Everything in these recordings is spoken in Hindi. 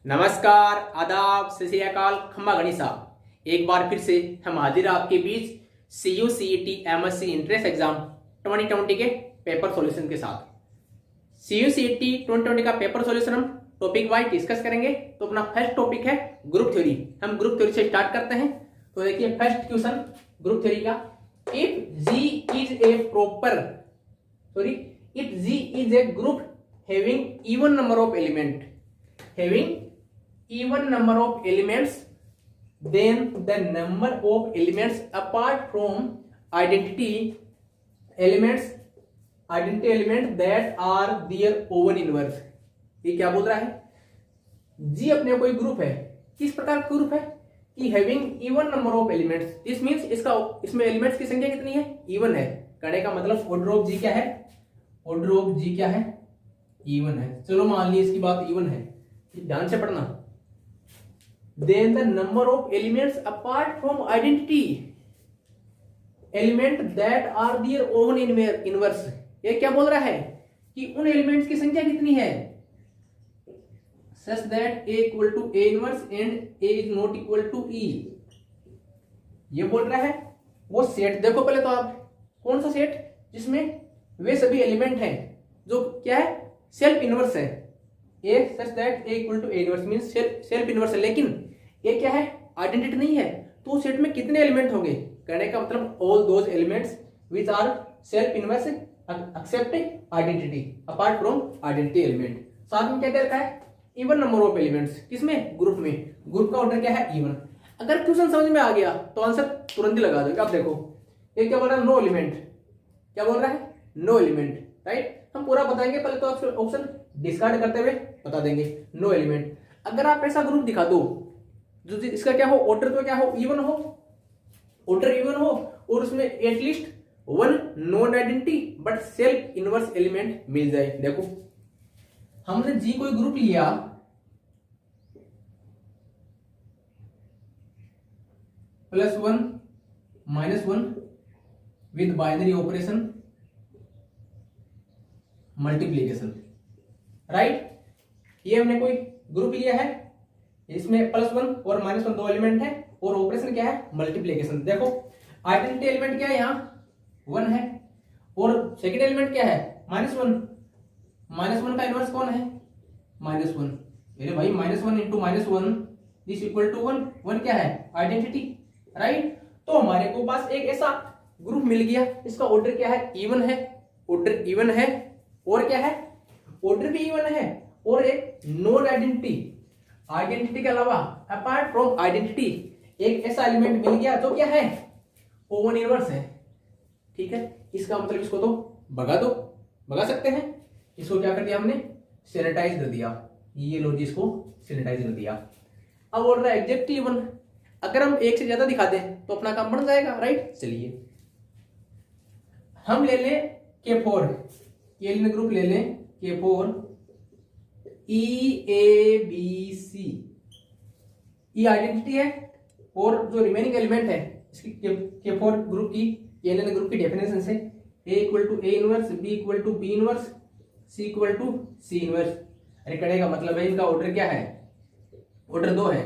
नमस्कार, आदाब, सत श्री अकाल, खम्मा गणिसा। एक बार फिर से हम हाजिर आपके बीच CU CET MSc entrance exam 2020 के पेपर सॉल्यूशन के साथ। CU CET 2020 का पेपर सॉल्यूशन हम टॉपिक वाइज डिस्कस करेंगे। तो अपना फर्स्ट टॉपिक है ग्रुप थ्योरी। हम ग्रुप थ्योरी से स्टार्ट करते हैं। तो देखिए फर्स्ट क्वेश्चन ग्रुप थ्योरी का, if G is a group having even number of elements, then the number of elements apart from identity elements that are their own inverse। ये क्या बोल रहा है? जी अपने कोई ग्रुप है, किस प्रकार का ग्रुप है कि having even number of elements. This means इसमें एलिमेंट्स की संख्या कितनी है? इवन है। कहने का मतलब ऑर्डर ऑफ जी क्या है? ऑर्डर ऑफ जी क्या है? इवन है। चलो मान ली इसकी बात इवन है, ध्यान से पढ़ना। Then the number of elements apart from identity element that are their own inverse। ये क्या बोल रहा है कि उन एलिमेंट्स की संख्या कितनी है? such that A equal to A inverse and A is not equal to E। ये बोल रहा है वो सेट। देखो पहले तो आप, कौन सा सेट? जिसमें वे सभी एलिमेंट हैं जो क्या है? सेल्फ इनवर्स है। A such that A equal to A inverse means self inverse है, लेकिन ये क्या है? आइडेंटिटी नहीं है। तो उस सेट में कितने एलिमेंट होंगे? कहने का मतलब all those elements which are self inverse except identity apart from identity element. साथ में क्या दे रखा है? Even number of elements. किसमें? ग्रुप में। ग्रुप का ऑर्डर क्या है? इवन। अगर क्वेश्चन समझ में आ गया तो आंसर तुरंत ही लगा दोगे। अब देखो ये क्या बोल रहा है? No element. क्या बोल रहा है? No element, right. हम पूरा बताएंगे, पहले तो ऑप्शन डिस्कार्ड करते हुए बता देंगे। No element. अगर आप ऐसा ग्रुप दिखा दो जो इसका क्या हो? ऑर्डर तो क्या हो? इवन हो। ऑर्डर इवन हो और उसमें at least one non identity but self inverse element मिल जाए। देखो हमने जी कोई ग्रुप लिया, +1 -1 with binary operation multiplication, right. ये हमने कोई ग्रुप लिया है, इसमें +1 और -1 दो एलिमेंट है और ऑपरेशन क्या है? मल्टीप्लीकेशन। देखो आइडेंटिटी एलिमेंट क्या है? यहाँ 1 है और सेकंड एलिमेंट क्या है? -1। -1 का इनवर्स कौन है? -1। मेरे भाई -1 इंटू -1 दिस इक्वल टू 1। 1 क्या है? Identity, right. तो हमारे को पास एक ऐसा ग्रुप मिल गया, इसका ऑर्डर क्या है? इवन है। ऑर्डर इवन है और क्या है? ऑर्डर भी इवन है और एक नॉन आइडेंटिटी के अलावा अपार्ट फ्रॉम आइडेंटिटी एक ऐसा एलिमेंट मिल गया जो क्या है? ओवन इनवर्स है, ठीक है। इसका मतलब इसको तो भगा सकते हैं। इसको क्या कर दिया हमने? सैनिटाइज कर दिया। ये लो जी, इसको सैनिटाइज कर दिया। अब बोल रहा है एग्जैक्ट इवन। अगर हम एक से ज्यादा दिखा दें तो अपना काम बन जाएगा, राइट। चलिए हम ले लें K4, ये ग्रुप ले लें K4 EABC। ये आइडेंटिटी है और जो रिमेनिंग एलिमेंट है इसकी K4 ग्रुप की, एलियन ग्रुप की डेफिनेशन से A equal to A inverse, B equal to B inverse, C equal to C inverse. अरे कहने का मतलब है इनका ऑर्डर क्या है? ऑर्डर 2 है।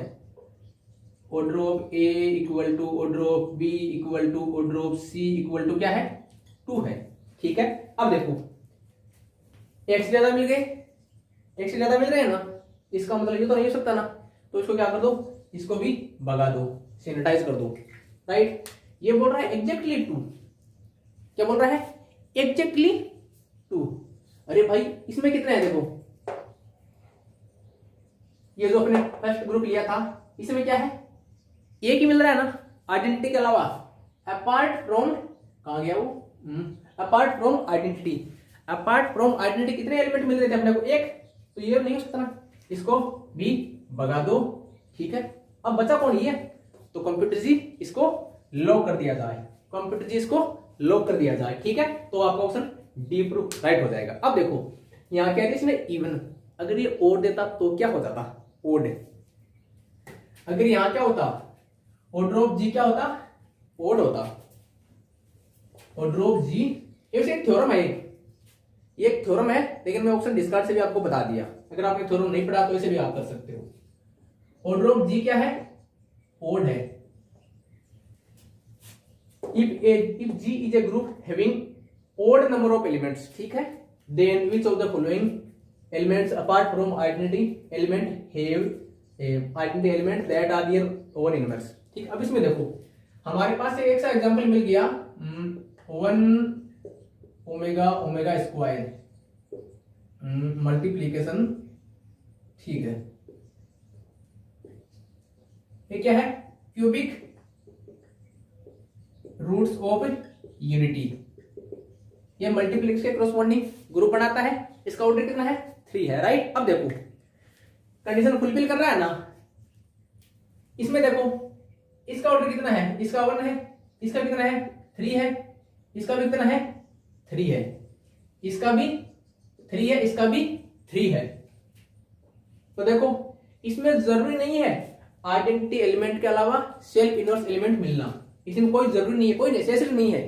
Order of A equal to order of B equal to order of C equal to क्या है? 2 है, ठीक है। अब देखो एक से ज्यादा मिल गए, एक से ज्यादा मिल रहे हैं ना, इसका मतलब ये तो नहीं हो सकता ना। तो इसको क्या कर दो? इसको भी भगा दो, सैनिटाइज कर दो, राइट। ये बोल रहा है एग्जैक्टली 2। क्या बोल रहा है? एग्जैक्टली 2। अरे भाई इसमें कितने हैं? देखो ये जो अपने फर्स्ट ग्रुप लिया था इसमें क्या है? एक ही मिल रहा है ना आइडेंटिटी के अलावा। अपार्ट फ्रॉम, कहां गया वो? Apart from identity. Apart from identity कितने एलिमेंट मिल रहे थे अपने को? एक। तो ये नहीं हो सकता ना, इसको भी भगा दो, ठीक है। अब बचा कौन? ये। तो कंप्यूटर जी इसको लॉक कर दिया जाए, कंप्यूटर जी इसको लॉक कर दिया जाए, ठीक है। तो आपका ऑप्शन डी प्रूफ राइट हो जाएगा। अब देखो यहाँ क्या है? इसने इवन। अगर ये ओड देता तो क्या हो जाता? ओड। अगर यहाँ क्या होता? ऑर्डर ऑफ जी क्या होता? ओड होता। ऑर्डर ऑफ जी एक थ्योरम है, एक थ्योरम है, लेकिन मैं ऑप्शन डिस्कार्ड से भी आपको बता दिया। अगर आपने थ्योरम नहीं पढ़ा तो इसे भी आप कर सकते हो। ऑर्डर ऑफ जी क्या है, ओड है। If G is a group having odd number of elements, ठीक है, then which of the following elements apart from identity element have identity element that are their own inverse. ठीक, अब इसमें देखो हमारे पास एक सा एग्जांपल मिल गया, 1 ओमेगा ओमेगा स्क्वायर मल्टीप्लीकेशन, ठीक है, ये क्या है, क्यूबिक रूट्स ऑफ यूनिटी, ये मल्टीप्लेक्स के करस्पॉन्डिंग ग्रुप बनाता है। इसका ऑर्डर कितना है, 3 है, राइट। अब देखो कंडीशन फुलफिल कर रहा है ना, इसमें देखो इसका ऑर्डर कितना है, इसका 1 है, इसका कितना है, 3 है, इसका भी कितना है, 3 है, इसका भी 3 है, इसका भी 3 है। तो देखो इसमें जरूरी नहीं है आइडेंटिटी एलिमेंट के अलावा सेल्फ इनवर्स एलिमेंट मिलना, इसमें कोई जरूरी नहीं है, कोई नेसेसरी नहीं है,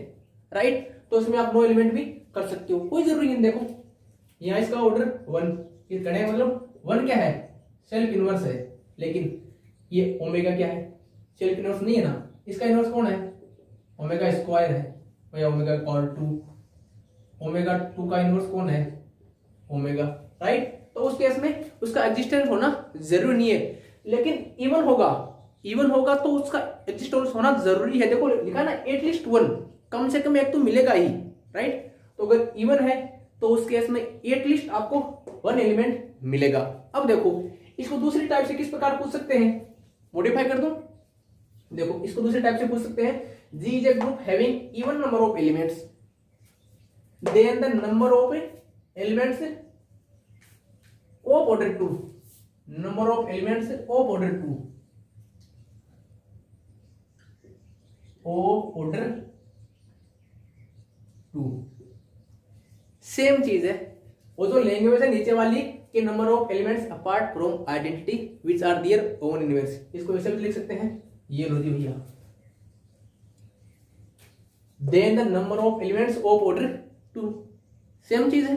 राइट। तो इसमें आप नो एलिमेंट भी कर सकते हो, कोई जरूरी नहीं। देखो यहाँ इसका ऑर्डर 1 करें, मतलब 1 क्या है, सेल्फ इनवर्स है, लेकिन ये ओमेगा क्या है, सेल्फ इनवर्स नहीं है ना, इसका इनवर्स कौन है, ओमेगा स्क्वायर है या ओमेगा पावर 2, ओमेगा 2 का इनवर्स कौन है, ओमेगा, राइट। तो उस केस में उसका एग्जिस्टेंस होना जरूरी नहीं है, लेकिन इवन होगा तो उसका एग्जिस्टेंस होना जरूरी है। देखो लिखा ना एटलीस्ट 1, कम से कम एक तो मिलेगा ही, राइट। तो अगर इवन है तो उस केस में एटलीस्ट आपको 1 एलिमेंट मिलेगा। अब देखो इसको दूसरी टाइप से किस प्रकार पूछ सकते हैं, मॉडिफाई कर दो। देखो इसको दूसरी टाइप से पूछ सकते हैं, G is a group having even number of elements, then the number of elements of order 2, number of elements of order 2, of order 2 same चीज है। वो जो लैंग्वेज है नीचे वाली कि number of elements apart from identity which are their own inverse, इसको ऐसे भी लिख सकते हैं, ये लो जी भैया, then the number of elements of order 2, same चीज है।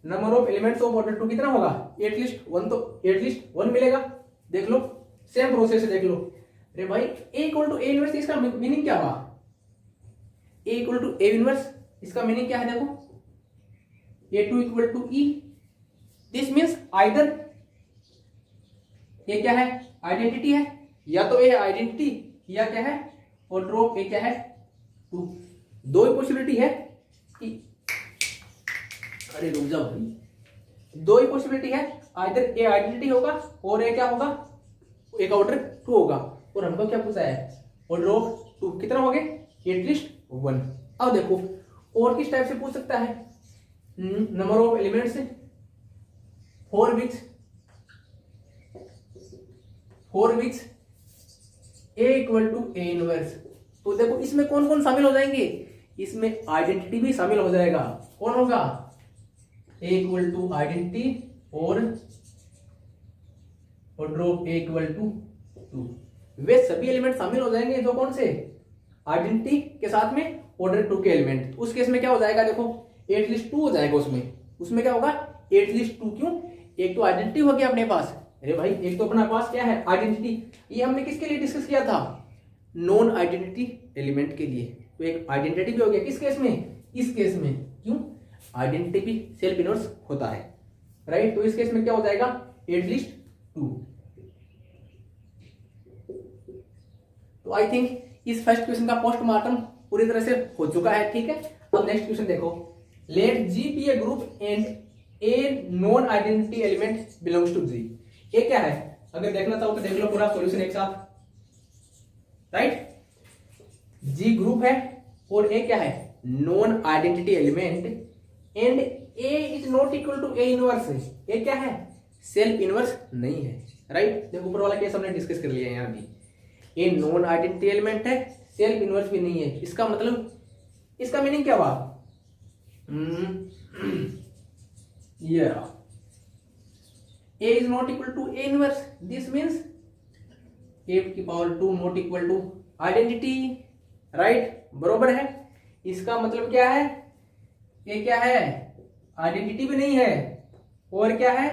Number of elements of order 2 कितना होगा, एटलीस्ट 1, तो एटलीस्ट 1 मिलेगा। देख लो सेम प्रोसेस है, देख लो। अरे भाई A equal to A inverse, इसका मीनिंग क्या हुआ, A equal to A inverse, इसका मीनिंग क्या है, देखो A2 equal to E, this means either ये क्या है, आइडेंटिटी है, या तो ये आइडेंटिटी या क्या है ऑर्डर ऑफ ए क्या है 2। दो ही पॉसिबिलिटी है कि, अरे रुक जाओ भाई, दो ही पॉसिबिलिटी है, आइदर ए आइडेंटिटी होगा और ए क्या होगा, ए का ऑर्डर 2 होगा। और हमको क्या पूछा है, ऑर्डर ऑफ 2 कितना हो गए, एटलीस्ट 1। अब देखो और किस टाइप से पूछ सकता है, number of elements for which a equal to A inverse. तो देखो इसमें कौन कौन शामिल हो जाएंगे, इसमें आइडेंटिटी भी शामिल हो जाएगा। कौन होगा, ए इक्वल टू आइडेंटिटी और order of a equal to 2, वे सभी एलिमेंट शामिल हो जाएंगे जो कौन से, आइडेंटिटी के साथ में ऑर्डर 2 के एलिमेंट। उस केस में क्या हो जाएगा, देखो एटलीस्ट 2 हो जाएगा, उसमें क्या होगा, एटलीस्ट 2। क्यों, एक तो आइडेंटिटी हो गया अपने पास, अरे भाई एक तो अपना पास क्या है, आइडेंटिटी। ये हमने किसके लिए डिस्कस किया था, नॉन आइडेंटिटी एलिमेंट के लिए। तो एक आइडेंटिटी भी हो गया किस केस में, इस केस में। क्यों, आइडेंटिटी भी सेल्फ इनवर्स होता है, राइट। तो इस केस में क्या हो जाएगा, एटलीस्ट 2। तो आई थिंक इस फर्स्ट क्वेश्चन का पोस्टमार्टम पूरी तरह से हो चुका है, ठीक है। अब नेक्स्ट क्वेश्चन देखो, let G be a group and a non identity element belongs to G. ये क्या है, अगर देखना चाहो तो देख लो पूरा सॉल्यूशन एक साथ, राइट। जी ग्रुप है और ए क्या है, non identity element, and a is not equal to A inverse. A क्या है, सेल्फ इनवर्स नहीं है, राइट। देखो ऊपर वाला केस हमने डिस्कस कर लिया है, यहाँ भी ए नॉन आइडेंटिटी एलिमेंट है, सेल्फ इनवर्स भी नहीं है। इसका मतलब, इसका मीनिंग क्या हुआ, ये a is not equal to a inverse, this means a की power 2 not equal to identity, right, बरोबर है। इसका मतलब क्या है, ये क्या है, आइडेंटिटी भी नहीं है, और क्या है,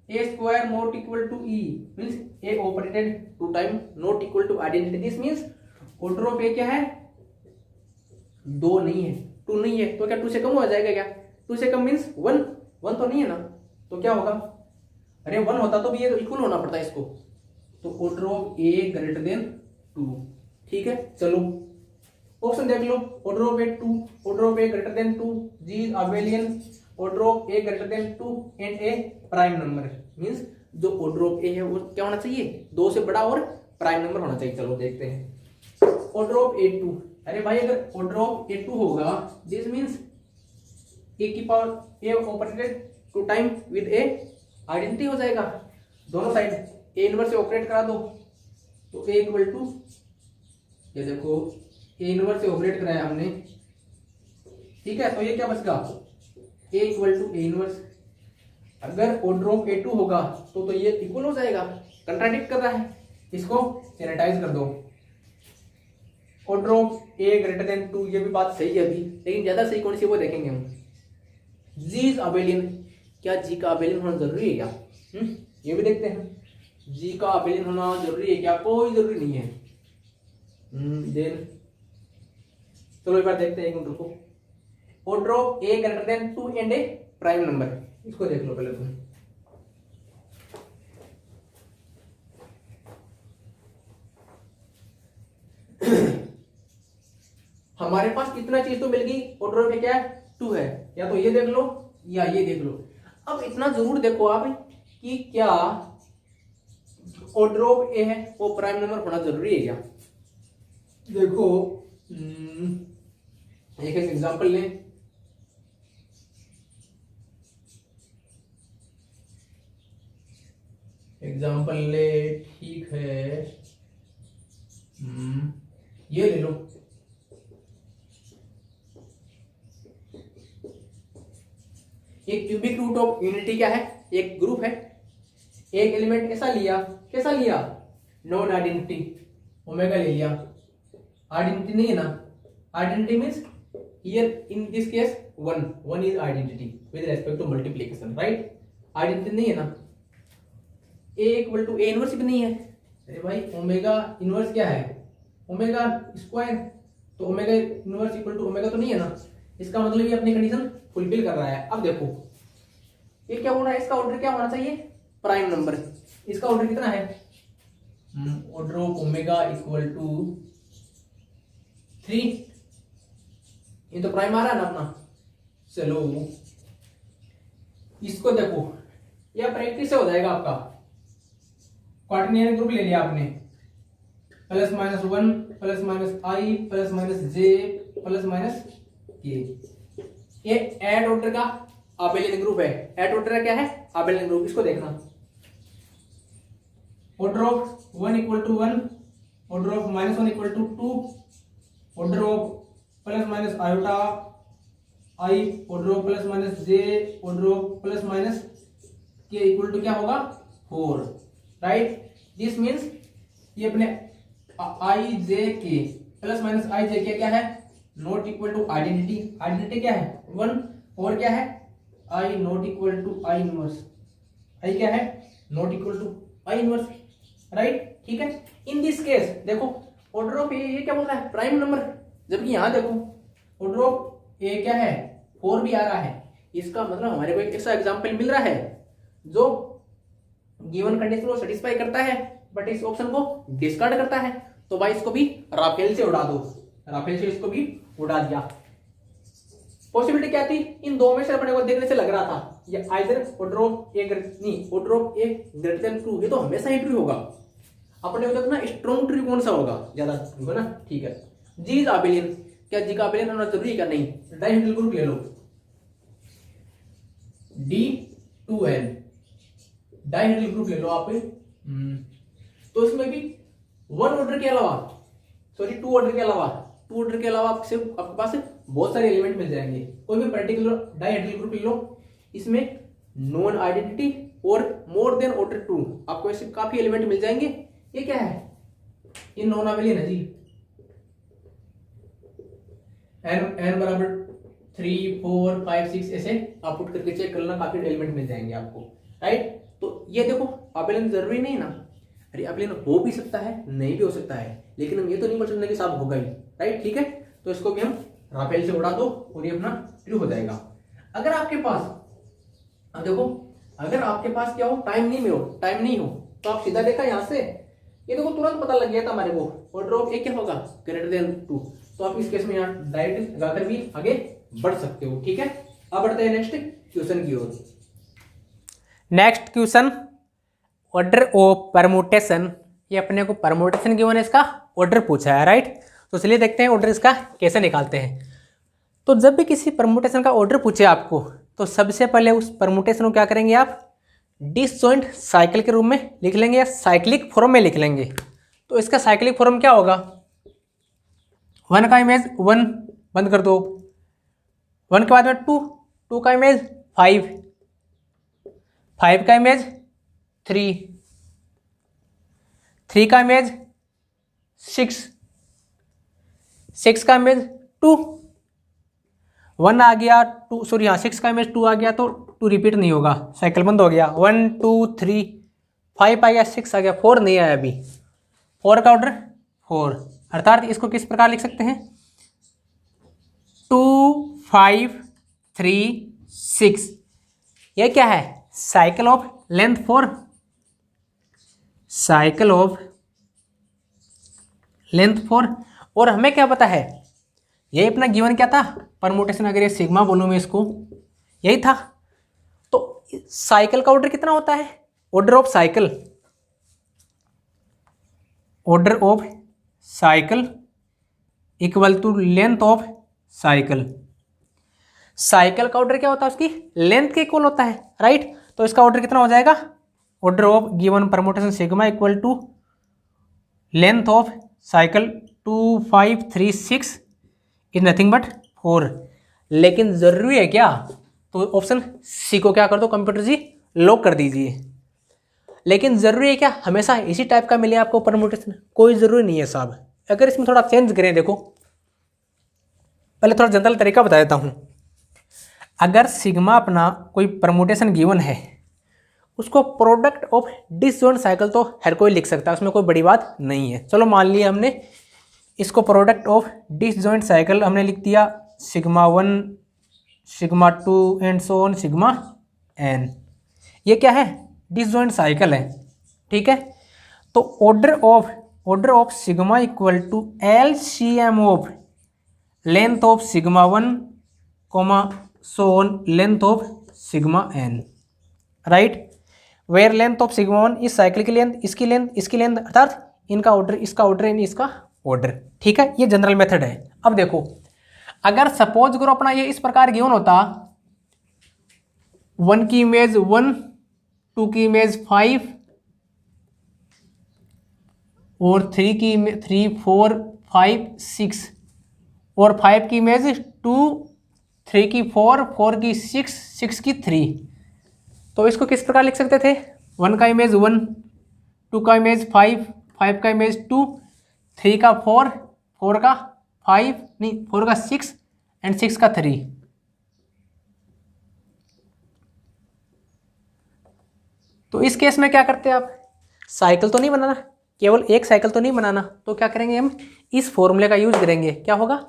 a square not equal to e means a operated two time not equal to identity. This means order of a क्या है, 2 नहीं है, 2 नहीं है, तो क्या 2 से कम हो जाएगा क्या? 2 से कम मीन्स 1, 1 तो नहीं है ना, तो क्या होगा? अरे 1 होता तो भी ये तो इक्वल होना पड़ता है इसको, तो order of a greater than 2। ठीक है, चलो ऑप्शन देख लो। Order of a 2, order of a greater than 2, G is abelian, order of a greater than 2 and a prime number. Means जो ऑर्डर ऑफ ए है वो क्या होना चाहिए, 2 से बड़ा और प्राइम नंबर होना चाहिए। चलो देखते हैं ऑर्डर ऑफ ए 2। अरे भाई अगर ऑर्डर ऑफ ए 2 होगा दिस मींस ए की power a operated two time with a identity हो जाएगा, दोनों साइड ए इनवर्स से ऑपरेट करा दो, तो ए इक्वल टू, ये देखो ए इनवर्स से ऑपरेट कराया हमने, ठीक है, तो ये क्या बचेगा, ए इक्वल टू ए इनवर्स। अगर ऑर्डर ऑफ ए 2 होगा तो ये इक्वल हो जाएगा, कंट्राडिक्ट कर रहा है, इसको सैनिटाइज कर दो। Order of a greater than 2, ये भी बात सही है अभी, लेकिन ज्यादा सही कौन सी वो देखेंगे हम। जी इज अबेलियन, क्या जी का अबेलियन होना जरूरी है क्या? ये भी देखते हैं, जी का अबेलियन होना जरूरी है क्या? कोई जरूरी नहीं है। देन चलो एक बार देखते हैं, एक मिनट रुको। Order of a greater than 2 and a prime number, इसको देख लो पहले तुम। हमारे पास कितना चीज तो मिल गई, ऑर्डर ऑफ ए क्या है, 2 है, या तो ये देख लो या ये देख लो। अब इतना जरूर देखो आप कि क्या ऑर्डर ऑफ ए है वो प्राइम नंबर होना जरूरी है क्या? देखो एक एग्जांपल लें, एग्जांपल ले, ठीक है, ये ले लो। एक क्यूबिक रूट ऑफ यूनिटी क्या है, एक ग्रुप है, एक एलिमेंट ऐसा लिया, कैसा लिया, नॉन आइडेंटिटी, ओमेगा ले लिया, आइडेंटिटी नहीं है ना, identity means here in this case 1 is identity with respect to multiplication, right? Identity नहीं है ना, a equal to A inverse भी नहीं है। अरे भाई ओमेगा इनवर्स क्या है, ओमेगा स्क्वायर, तो omega inverse equal to omega तो नहीं है ना, इसका मतलब ये अपनी कंडीशन फुलफिल कर रहा है। अब देखो ये क्या होना है, इसका ऑर्डर क्या होना चाहिए, प्राइम नंबर। इसका ऑर्डर कितना है, order of omega equal to 3, ये तो प्राइम आ रहा है ना अपना। चलो इसको देखो, यह प्रैक्टिस से हो जाएगा आपका। क्वार्टरनियन ग्रुप ले लिया आपने, plus minus 1 plus minus i plus minus j plus minus k, ये एड ऑर्डर का आबेलियन ग्रुप है। एड ऑर्डर का क्या है, आबेलियन ग्रुप। इसको देखना, order of 1 equal to 1, order of minus 1 equal to 2, order of plus minus iota i, order of plus minus j, order of plus minus k equal to क्या होगा, 4, राइट? दिस मीन्स ये अपने आई जे के प्लस माइनस आई जे के क्या है, not equal to identity. Identity क्या है, 1, और क्या है, i not equal to i inverse. I क्या है, not equal to i inverse, right? ठीक है, इन दिस केस देखो ऑर्डर ऑफ ए, ये क्या बोल रहा है, प्राइम नंबर, जबकि यहां देखो ऑर्डर ऑफ ए क्या है, 4 भी आ रहा है। इसका मतलब हमारे को एक ऐसा एग्जांपल मिल रहा है जो गिवन कंडीशन को सेटिस्फाई करता है बट इस ऑप्शन को डिस्कार्ड करता है। तो भाई इसको भी राफेल से उड़ा दो, राफेल से इसको भी उड़ा दिया। पॉसिबिलिटी क्या थी, इन दो में से अपने को देखने से लग रहा था ये आइदर ऑर्डर ऑफ ए नहीं, order of a greater than 2, ये तो हमेशा ही ट्रू होगा। अपने को देखना स्ट्रॉन्ग ट्रू कौन सा होगा, ज्यादा ट्रू है ना, ठीक है। जी इज आबेलियन, क्या जी का आबेलियन होना जरूरी है क्या? नहीं। डाइहेड्रल ग्रुप ले लो, D2N, डाइहेड्रल ग्रुप ले लो आप। तो इसमें भी 1 ऑर्डर के अलावा, सॉरी 2 ऑर्डर के अलावा, 2 ऑर्डर के अलावा आपके पास बहुत सारे एलिमेंट मिल जाएंगे। कोई भी पर्टिकुलर डाइहेड्रल ग्रुप ले लो, इसमें नॉन आइडेंटिटी और मोर देन ऑर्डर 2 आपको ऐसे काफी एलिमेंट मिल जाएंगे। ये क्या है, ये नॉन आबेलियन है जी। n बराबर 3 4 5 6 ऐसे आप पुट करके चेक करना, काफी एलिमेंट मिल जाएंगे आपको, राइट? तो ये देखो अभिलयन जरूरी नहीं ना, अरे अभिलयन हो भी सकता है नहीं भी हो सकता है, लेकिन हम ये तो नहीं बोल सकते कि साहब होगा ही, राइट, ठीक है। तो इसको भी हम राफेल से उड़ा दो और ये अपना ट्रू हो जाएगा। अगर आपके पास, अब देखो अगर आपके पास क्या हो, टाइम नहीं हो तो आप सीधा देखा यहाँ से, ये देखो तुरंत पता लग गया था हमारे को, ऑर्डर ऑफ ए क्या होगा, ग्रेटर देन 2। तो आप इस केस में यहाँ डायरेक्ट लगाकर भी आगे बढ़ सकते हो, ठीक है। अब बढ़ते हैं नेक्स्ट क्वेश्चन की ओर। Next question, order of permutation, ये अपने को परमुटेशन गिवन है, इसका ऑर्डर पूछा है, राइट। तो चलिए देखते हैं ऑर्डर इसका कैसे निकालते हैं। तो जब भी किसी परमुटेशन का ऑर्डर पूछे आपको, तो सबसे पहले उस परमुटेशन को क्या करेंगे आप, डिसजॉइंट साइकिल के रूप में लिख लेंगे या साइक्लिक फॉर्म में लिख लेंगे। तो इसका साइक्लिक फॉर्म क्या होगा, 1 का इमेज 1 बंद कर दो, 1 के बाद में 2, 2 का इमेज 5, 5 का इमेज 3, 3 का इमेज 6, 6 का इमेज 2, 1 आ गया 2, सॉरी हाँ 6 का इमेज 2 आ गया तो 2 रिपीट नहीं होगा, साइकिल बंद हो गया, 1 2 3 5 आ गया, 6 आ गया, 4 नहीं आया अभी, 4 का ऑर्डर 4, अर्थात इसको किस प्रकार लिख सकते हैं, 2 5 3 6। ये क्या है, cycle of length 4, cycle of length 4। और हमें क्या पता है, यही अपना गिवन क्या था, परमुटेशन, अगर ये सिग्मा बोलूं मैं इसको, यही था। तो साइकिल का ऑर्डर कितना होता है, order of cycle, order of cycle equal to length of cycle. Cycle का ऑर्डर क्या होता है, उसकी लेंथ के इक्वल होता है, राइट। तो इसका ऑर्डर कितना हो जाएगा, order of given permutation sigma equal to length of cycle 2 5 3 6 is nothing but 4। लेकिन जरूरी है क्या, तो ऑप्शन सी को क्या कर दो, कंप्यूटर जी लॉक कर दीजिए। लेकिन जरूरी है क्या, हमेशा इसी टाइप का मिले आपको परमुटेशन, कोई जरूरी नहीं है साहब। अगर इसमें थोड़ा चेंज करें, देखो पहले थोड़ा जनरल तरीका बता देता हूं। अगर सिग्मा अपना कोई परमुटेशन गिवन है, उसको प्रोडक्ट ऑफ डिसजॉइंट साइकिल तो हर कोई लिख सकता है, उसमें कोई बड़ी बात नहीं है। चलो मान लिया हमने इसको प्रोडक्ट ऑफ डिसजॉइंट साइकिल हमने लिख दिया sigma 1 sigma 2 and so on sigma n। ये क्या है, डिसजॉइंट साइकिल है, ठीक है। तो order of sigma equal to LCM of length of sigma 1 comma so on length of sigma n, right. Where length of sigma 1 is cycle की लेंथ, इसकी लेंथ, इसकी लेंथ, अर्थात इनका ऑर्डर, इसका ऑर्डर यानी इसका ऑर्डर, ठीक है। ये जनरल मेथड है। अब देखो अगर सपोज करो अपना ये इस प्रकार गिवन होता, 1 की इमेज 1, 2 की इमेज 5 और 3 की 3 4 5 6 और 5 की इमेज 2, 3 की 4, 4 की 6, 6 की 3। तो इसको किस प्रकार लिख सकते थे, 1 का इमेज 1, 2 का इमेज 5, 5 का इमेज 2, 3 का 4, 4 का 5 नहीं 4 का 6 एंड 6 का 3। तो इस केस में क्या करते हैं आप, साइकिल तो नहीं बनाना, केवल एक साइकिल तो नहीं बनाना, तो क्या करेंगे हम इस फॉर्मूले का यूज करेंगे। क्या होगा,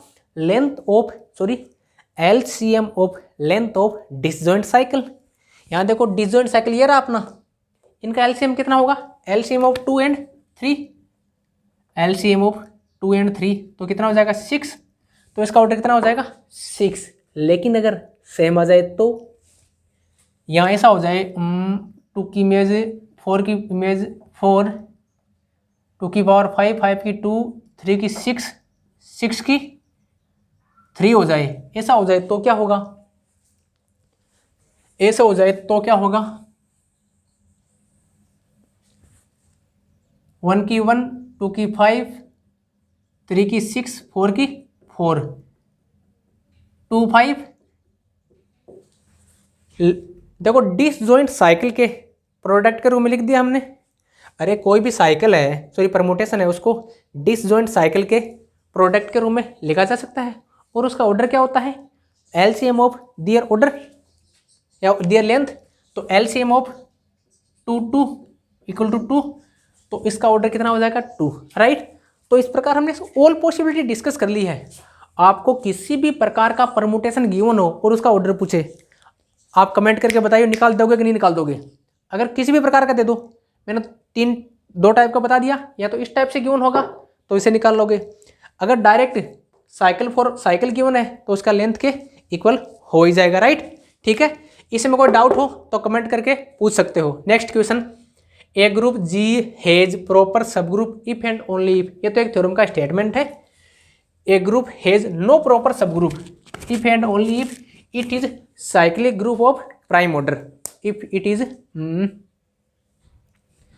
LCM of length of disjoint cycle. यहाँ देखो डिसजॉइंट साइकिल ये रहा अपना, इनका LCM कितना होगा, LCM of 2 and 3, LCM of 2 and 3 तो कितना हो जाएगा 6। तो इसका ऑर्डर कितना हो जाएगा 6। लेकिन अगर सेम आ जाए तो यहाँ ऐसा हो जाए 2 की इमेज 4 की इमेज 4, 2 की पावर 5, 5 की 2, 3 की 6, 6 की 3 हो जाए, ऐसा हो जाए तो क्या होगा, ऐसा हो जाए तो क्या होगा, 1 की 1, 2 की 5, 3 की 6, 4 की 4, 2 5। देखो डिसजॉइंट साइकिल के प्रोडक्ट के रूप में लिख दिया हमने। अरे कोई भी साइकिल है, सॉरी परमुटेशन है, उसको डिसजॉइंट साइकिल के प्रोडक्ट के रूप में लिखा जा सकता है। और उसका ऑर्डर क्या होता है, LCM ऑफ दियर ऑर्डर या दियर लेंथ। तो LCM ऑफ 2 2 इक्वल टू 2, तो इसका ऑर्डर कितना हो जाएगा 2, राइट। तो इस प्रकार हमने ऑल पॉसिबिलिटी डिस्कस कर ली है। आपको किसी भी प्रकार का परमुटेशन गिवन हो और उसका ऑर्डर पूछे, आप कमेंट करके बताइए निकाल दोगे कि नहीं निकाल दोगे। अगर किसी भी प्रकार का दे दो, मैंने दो टाइप का बता दिया, या तो इस टाइप से गिवन होगा तो इसे निकाल लोगे। अगर direct cycle for cycle given है तो उसका लेंथ के इक्वल हो ही जाएगा, राइट। ठीक है, इसमें कोई डाउट हो तो कमेंट करके पूछ सकते हो। Next question, a group G has proper subgroup if and only if. ये तो एक थ्योरम का स्टेटमेंट है। A group has no proper subgroup if and only if it is cyclic group of prime order. If it is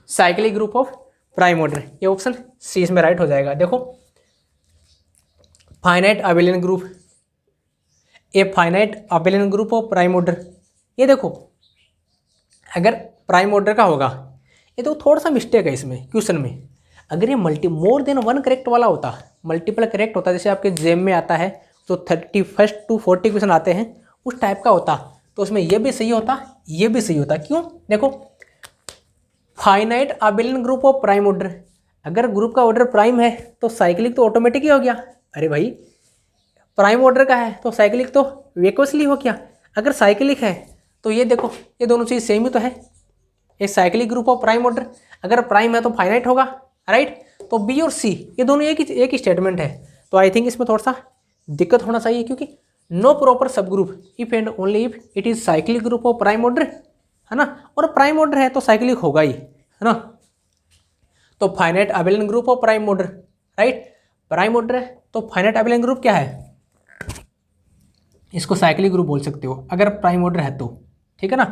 cyclic group of prime order, ये ऑप्शन सी इसमें राइट हो जाएगा। देखो, finite abelian group, a finite abelian group of prime order. ये देखो, अगर प्राइम ऑर्डर का होगा, ये तो थोड़ा सा मिस्टेक है इसमें क्वेश्चन में। अगर ये मोर देन वन करेक्ट वाला होता, मल्टीपल करेक्ट होता, जैसे आपके जेम में आता है तो 31 to 40 क्वेश्चन आते हैं, उस टाइप का होता, तो उसमें ये भी सही होता, ये भी सही होता। क्यों? देखो, finite abelian group of prime order, अगर ग्रुप का ऑर्डर प्राइम है तो साइक्लिक तो ऑटोमेटिक ही हो गया। अरे भाई, प्राइम ऑर्डर का है तो साइक्लिक तो वेकोसली हो गया। अगर साइक्लिक है तो ये देखो, ये दोनों चीज़ सेम ही तो है। एक cyclic group of prime order, अगर प्राइम है तो फाइनाइट होगा, राइट। तो बी और सी ये दोनों एक ही स्टेटमेंट है। तो आई थिंक इसमें थोड़ा सा दिक्कत होना चाहिए, क्योंकि no proper subgroup if and only if it is cyclic group of prime order, है ना। और प्राइम ऑर्डर है तो साइक्लिक होगा ही, है ना। तो finite abelian group of prime order, right. Prime order है तो फाइनाइट अबेलियन ग्रुप क्या है? इसको साइक्लिक ग्रुप बोल सकते हो अगर प्राइम ऑर्डर है तो, ठीक है ना।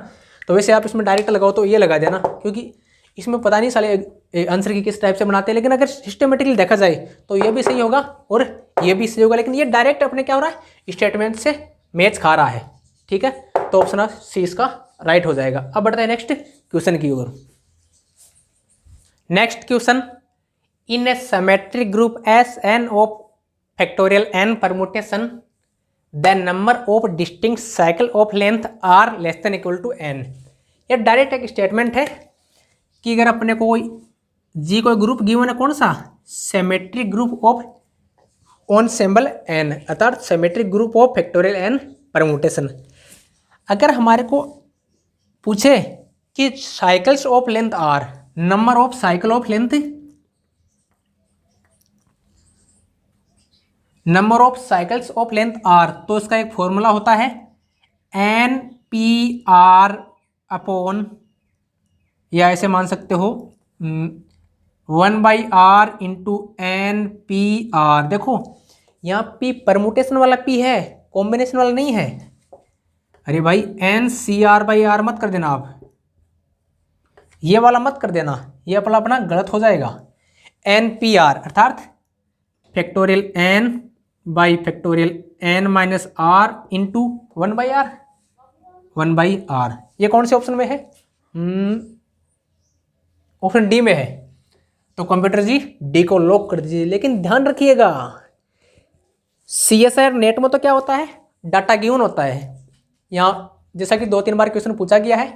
तो वैसे आप इसमें डायरेक्ट लगाओ तो ये लगा देना, क्योंकि इसमें पता नहीं साले आंसर की किस टाइप से बनाते हैं। लेकिन अगर सिस्टमेटिकली देखा जाए तो ये भी सही होगा और ये भी सही होगा, लेकिन ये डायरेक्ट अपने क्या हो रहा है, स्टेटमेंट से मैच खा रहा है, ठीक है। तो ऑप्शन सी इसका राइट हो जाएगा। अब बढ़ते हैं नेक्स्ट क्वेश्चन की ओर। Next question, in a symmetric group S n of factorial n permutation the number of distinct cycle of length are less than equal to n. ये डायरेक्ट एक स्टेटमेंट है कि अगर अपने को कोई ग्रुप गिवन है, कौन सा, symmetric group of ensemble n, अर्थात symmetric group of factorial n permutation. अगर हमारे को पूछे कि cycles of length r, number of cycle of length, number of cycles of length r, तो इसका एक फॉर्मूला होता है एन पी आर अपॉन, या ऐसे मान सकते हो 1/r into N p r. देखो यहाँ पी परमुटेशन वाला पी है, कॉम्बिनेशन वाला नहीं है। अरे भाई, n c r by r मत कर देना आप, ये वाला मत कर देना, ये अपना गलत हो जाएगा। एन पी आर अर्थात factorial n by factorial n minus r into 1/r, 1/r। ये कौन से ऑप्शन में है? ऑप्शन डी में है। तो कंप्यूटर जी डी को लॉक कर दीजिए। लेकिन ध्यान रखिएगा, CSIR नेट में तो क्या होता है, डाटा गिवन होता है। यहाँ जैसा कि 2-3 बार क्वेश्चन पूछा गया है,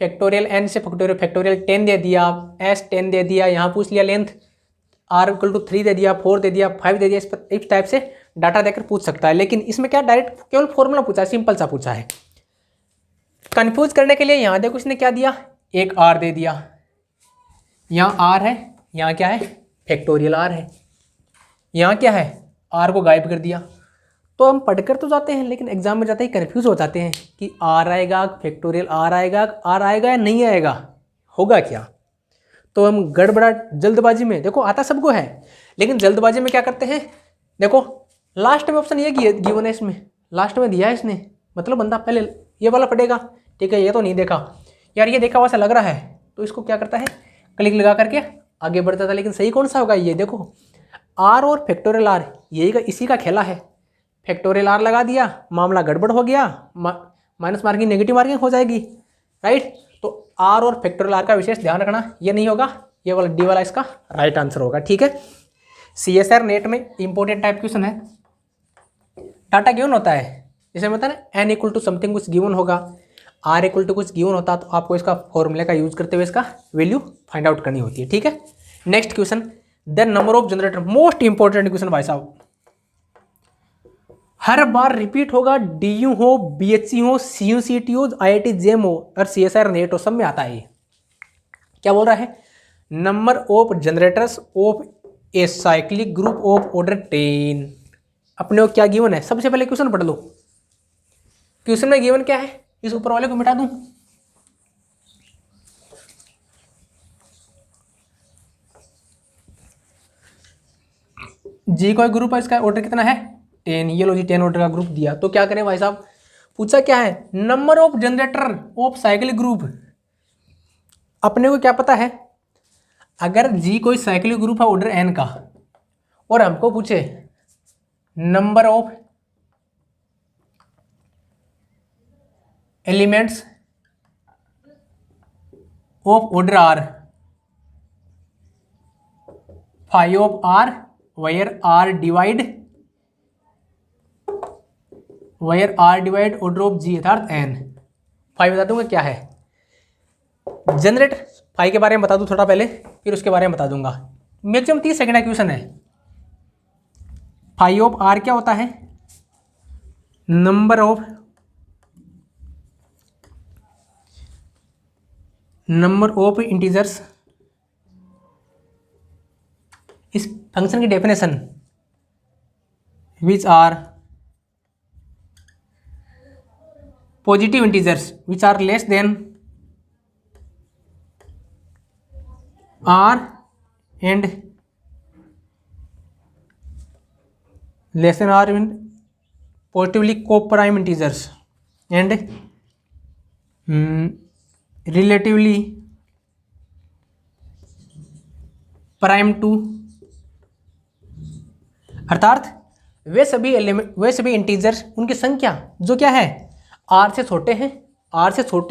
फैक्टोरियल एन से फैक्टोरियल 10 दे दिया, एस 10 दे दिया, यहाँ पूछ लिया लेंथ आर इक्वल टू 3 दे दिया, 4 दे दिया, 5 दे दिया। इस टाइप से डाटा देकर पूछ सकता है। लेकिन इसमें क्या डायरेक्ट केवल फॉर्मूला पूछा है, सिंपल सा पूछा है। कंफ्यूज करने के लिए यहाँ देखो इसने क्या दिया, एक आर दे दिया, यहाँ आर है, यहाँ क्या है, फैक्टोरियल आर है, यहाँ क्या है, आर को गायब कर दिया। तो हम पढ़कर तो जाते हैं, लेकिन एग्जाम में जाते ही कन्फ्यूज हो जाते हैं कि आर आएगा, फैक्टोरियल आर आएगा या नहीं आएगा, होगा क्या। तो हम गड़बड़ा जल्दबाजी में, देखो आता सबको है, लेकिन जल्दबाजी में क्या करते हैं, देखो लास्ट में ऑप्शन ये गिवन है, इसमें लास्ट में दिया है इसने, मतलब बंदा पहले ये वाला पढ़ेगा, ठीक है। ये तो नहीं देखा यार, ये देखा हुआ सा लग रहा है, तो इसको क्या करता है, क्लिक लगा करके आगे बढ़ता था। लेकिन सही कौन सा होगा, ये देखो आर और फैक्टोरियल आर, यही इसी का खेला है। फैक्टोरियल आर लगा दिया, मामला गड़बड़ हो गया, माइनस मार्किंग नेगेटिव मार्किंग हो जाएगी, राइट। तो आर और फैक्टोरियल आर का विशेष ध्यान रखना, ये नहीं होगा, ये वाला डी वाला इसका राइट आंसर होगा, ठीक है। CSIR नेट में इंपॉर्टेंट टाइप क्वेश्चन है, डाटा गिवन होता है, जैसे मतलब ना एन इक्वल टू समथिंग कुछ गिवन होगा, आर इक्वल टू कुछ गिवन होता तो आपको इसका फॉर्मूले का यूज करते हुए इसका वैल्यू फाइंड आउट करनी होती है, ठीक है। Next question, the number of generator, most important question भाई साहब, हर बार रिपीट होगा, डीयू हो, बीएचसी हो, सीयूसीटी हो, आईआईटी जेम हो और सीएसआर नेट हो, सब में आता है ये। क्या बोल रहा है, number of generators of a cyclic group of order 10। अपने को क्या गिवन है, सबसे पहले क्वेश्चन पढ़ लो। क्वेश्चन में गिवन क्या है, इस ऊपर वाले को मिटा दूं, जी कोई ग्रुप है, इसका ऑर्डर कितना है 10, ये लो जी 10 ऑर्डर का ग्रुप दिया। तो क्या करें भाई साहब, पूछा क्या है, number of generator off cyclic group. अपने को क्या पता है, अगर जी कोई साइक्लिक ग्रुप है ऑर्डर n का और हमको पूछे number of elements of order r, five of r where r divide order of g अर्थात n। फाइव बता दूंगा क्या है, जनरेटर फाइव के बारे में बता दूं थोड़ा पहले, फिर उसके बारे में बता दूंगा। मैक्सिमम 30 सेकंड का क्वेश्चन है। फाइव ऑफ r क्या होता है, नंबर ऑफ इंटीजर्स। इस फंक्शन की definition, which are positive integers which are less than r and less than r in positively coprime integers and relatively prime to, अर्थात वे सभी इंटीजर्स, उनकी संख्या जो क्या है r से छोटे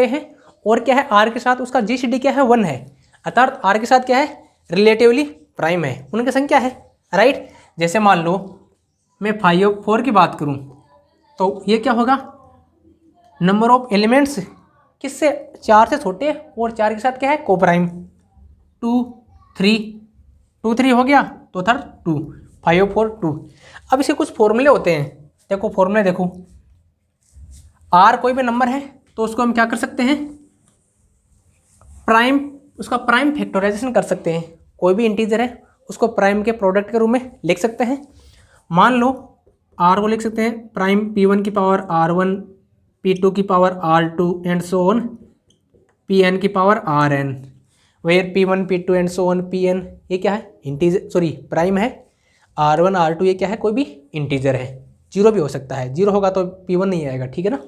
हैं और क्या है r के साथ उसका जीसीडी क्या है 1 है, अर्थात r के साथ क्या है रिलेटिवली प्राइम है, उनकी संख्या है, राइट। जैसे मान लो मैं 4 की बात करूं तो ये क्या होगा, नंबर ऑफ एलिमेंट्स किससे 4 से छोटे और 4 के साथ क्या है कोप्राइम, 2 3 हो गया तो था 2, 5 4 2। अब इसके कुछ फॉर्मूले होते हैं, देखो फॉर्मूले देखो, r कोई भी नंबर है तो उसको हम क्या कर सकते हैं, प्राइम, उसका प्राइम फैक्टराइजेशन कर सकते हैं। कोई भी इंटीजर है उसको प्राइम के प्रोडक्ट के रूप में लिख सकते हैं। मान लो r को लिख सकते हैं प्राइम p1 की पावर r1, p2 की power r2 and so on pn की power rn, where p1 p2 and so on pn ये क्या है इंटीजर, सॉरी प्राइम है, r1 r2 ये क्या है कोई भी इंटीजर है, जीरो भी हो सकता है, जीरो होगा तो p1 नहीं आएगा, ठीक है ना।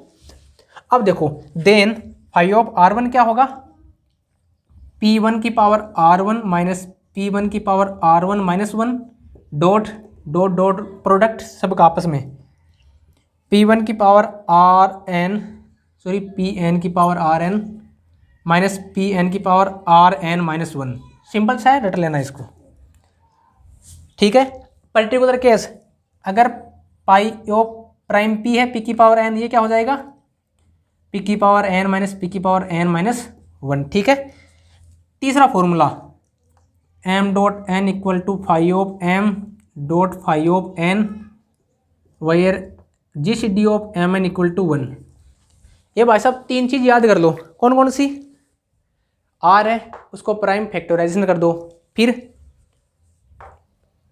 अब देखो देन फाइव ऑफ r1 क्या होगा, p1 की पावर r1 माइनस p1 की power r1 minus 1 dot dot dot product सबका आपस में, p1 की पावर rn, सॉरी pn की पावर rn माइनस pn की पावर rn माइनस 1। सिंपल सा है, रट लेना इसको, ठीक है। पर्टिकुलर केस, अगर पाई ऑफ प्राइम p है p की पावर n, ये क्या हो जाएगा p की पावर n माइनस p की पावर n माइनस 1, ठीक है। तीसरा formula m dot n equal to five of m dot five of n where GCD of mn equal to 1। ये भाई साहब 3 चीज़ याद कर लो, कौन कौन सी, r है उसको प्राइम फैक्टराइजेशन कर दो, फिर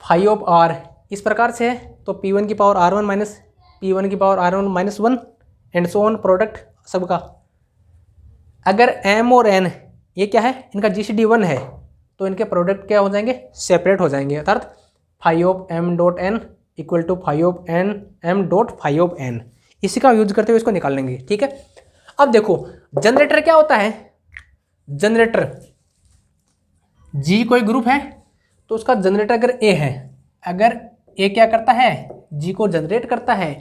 फाइव ऑफ r इस प्रकार से है तो p1 की पावर r1 माइनस p1 की power r1 minus 1 and so on product सबका। अगर m और n ये क्या है इनका जीसीडी 1 है तो इनके प्रोडक्ट क्या हो जाएंगे, सेपरेट हो जाएंगे, अर्थात five of m dot n equal to five of n m dot five of n, इसी का यूज करते हुए इसको निकाल लेंगे, ठीक है। अब देखो जनरेटर क्या होता है, जनरेटर जी कोई ग्रुप है तो उसका जनरेटर अगर ए है, अगर ए क्या करता है जी को जनरेट करता है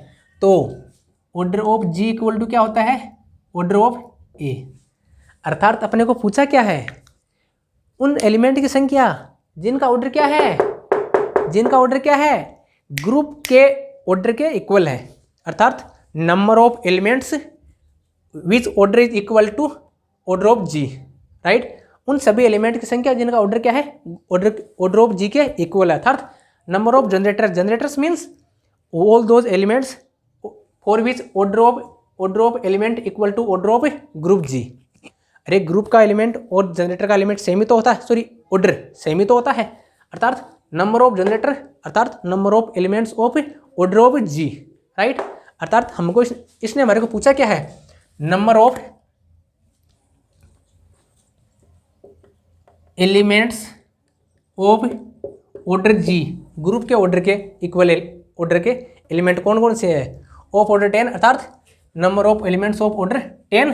तो order of g equal to क्या होता है ऑर्डर ऑफ ए, अर्थात अपने को पूछा क्या है उन एलिमेंट की संख्या जिनका ऑर्डर क्या है, जिनका ऑर्डर क्या है ग्रुप के ऑर्डर के इक्वल है, अर्थात number of elements which order is equal to order of g, right. उन सभी एलिमेंट की संख्या जिनका ऑर्डर क्या है, ऑर्डर ऑफ जी के इक्वल है। अर्थात number of generators means all those elements for which order of element equal to order of group G. अरे ग्रुप का एलिमेंट और जनरेटर का एलिमेंट सेम ही तो होता है, सॉरी ऑर्डर सेम ही तो होता है। अर्थात नंबर ऑफ जनरेटर अर्थात number of elements of order of g, right. अर्थात हमको इसने हमारे को पूछा क्या है, number of elements of order g, group के ऑर्डर के इक्वल ऑर्डर के एलिमेंट कौन कौन से है, ऑफ ऑर्डर 10 अर्थात number of elements of order 10।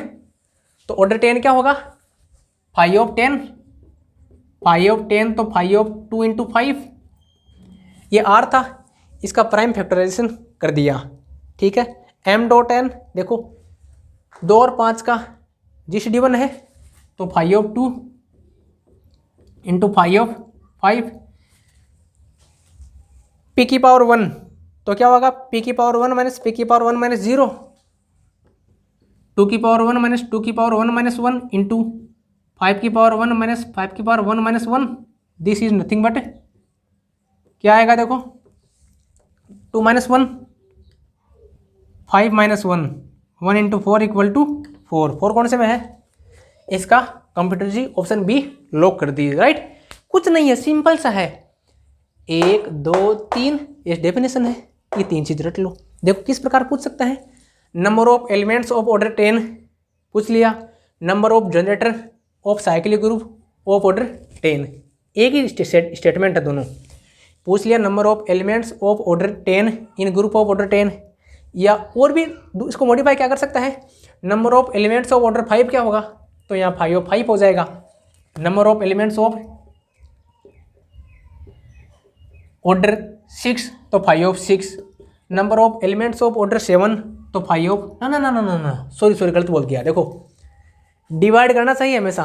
तो ऑर्डर 10 क्या होगा, 5 ऑफ 10, 5 ऑफ 10 तो 5 ऑफ 2 इंटू 5, ये आर था, इसका प्राइम फैक्टराइजेशन कर दिया, ठीक है। m डॉट n देखो 2 और 5 का GCD1 है तो 5 ऑफ 2 इंटू 5 ऑफ 5, p की पावर 1 तो क्या होगा, p की पावर 1 माइनस p की पावर 1 माइनस 0, 2 की पावर 1 माइनस 2 की पावर 1 माइनस 1 इंटू 5 की पावर 1 माइनस 5 की power 1 minus 1, this is nothing but क्या आएगा देखो 2 minus 1, 5 minus 1, 1 into 4 equal to 4, 4 कौन से में है, इसका कंप्यूटर जी ऑप्शन बी लॉक कर दीजिए, राइट। कुछ नहीं है, सिंपल सा है, 1 2 3 ये डेफिनेशन है, ये 3 चीज रट लो। देखो किस प्रकार पूछ सकता है, number of elements of order 10 पूछ लिया, number of generator off cyclic group of order 10, एक ही स्टेटमेंट है दोनों, पूछ लिया number of elements of order 10 in group of order 10, या और भी इसको मॉडिफाई क्या कर सकता है, number of elements of order 5 क्या होगा, तो यहाँ 5 ऑफ 5 हो जाएगा, number of elements of order 6 तो 5 of 6, number of elements of order 7 तो 5 ऑफ ना सॉरी गलत बोल दिया, देखो डिवाइड करना चाहिए हमेशा,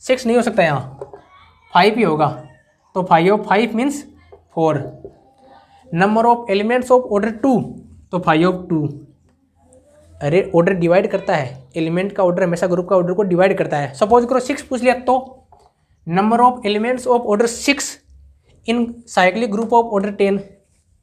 6 नहीं हो सकता, यहाँ 5 ही होगा, तो 5 of 5 means 4, number of elements of order 2 तो 5 ऑफ 2, अरे ऑर्डर डिवाइड करता है, एलिमेंट का ऑर्डर हमेशा ग्रुप का ऑर्डर को डिवाइड करता है। सपोज करो 6 पूछ लिया तो number of elements of order 6 in cyclic group of order 10,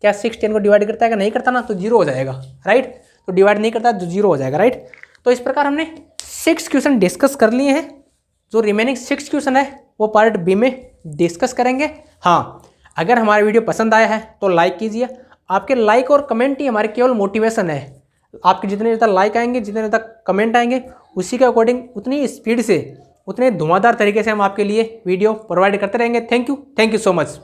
क्या 6 10 को डिवाइड करता है कि नहीं करता ना, तो 0 हो जाएगा, राइट। तो डिवाइड नहीं करता तो 0 हो जाएगा, राइट। तो इस प्रकार हमने 6 क्वेश्चन डिस्कस कर लिए हैं, जो रिमेनिंग 6 क्वेश्चन है वो पार्ट बी में डिस्कस करेंगे। हाँ, अगर हमारा वीडियो पसंद आया है तो लाइक कीजिए, आपके लाइक और कमेंट ही हमारे केवल मोटिवेशन है, आपके जितने ज़्यादा लाइक आएंगे, जितने ज़्यादा कमेंट आएंगे, उसी के अकॉर्डिंग उतनी स्पीड से, उतने धुआंधार तरीके से हम आपके लिए वीडियो प्रोवाइड करते रहेंगे। Thank you so much.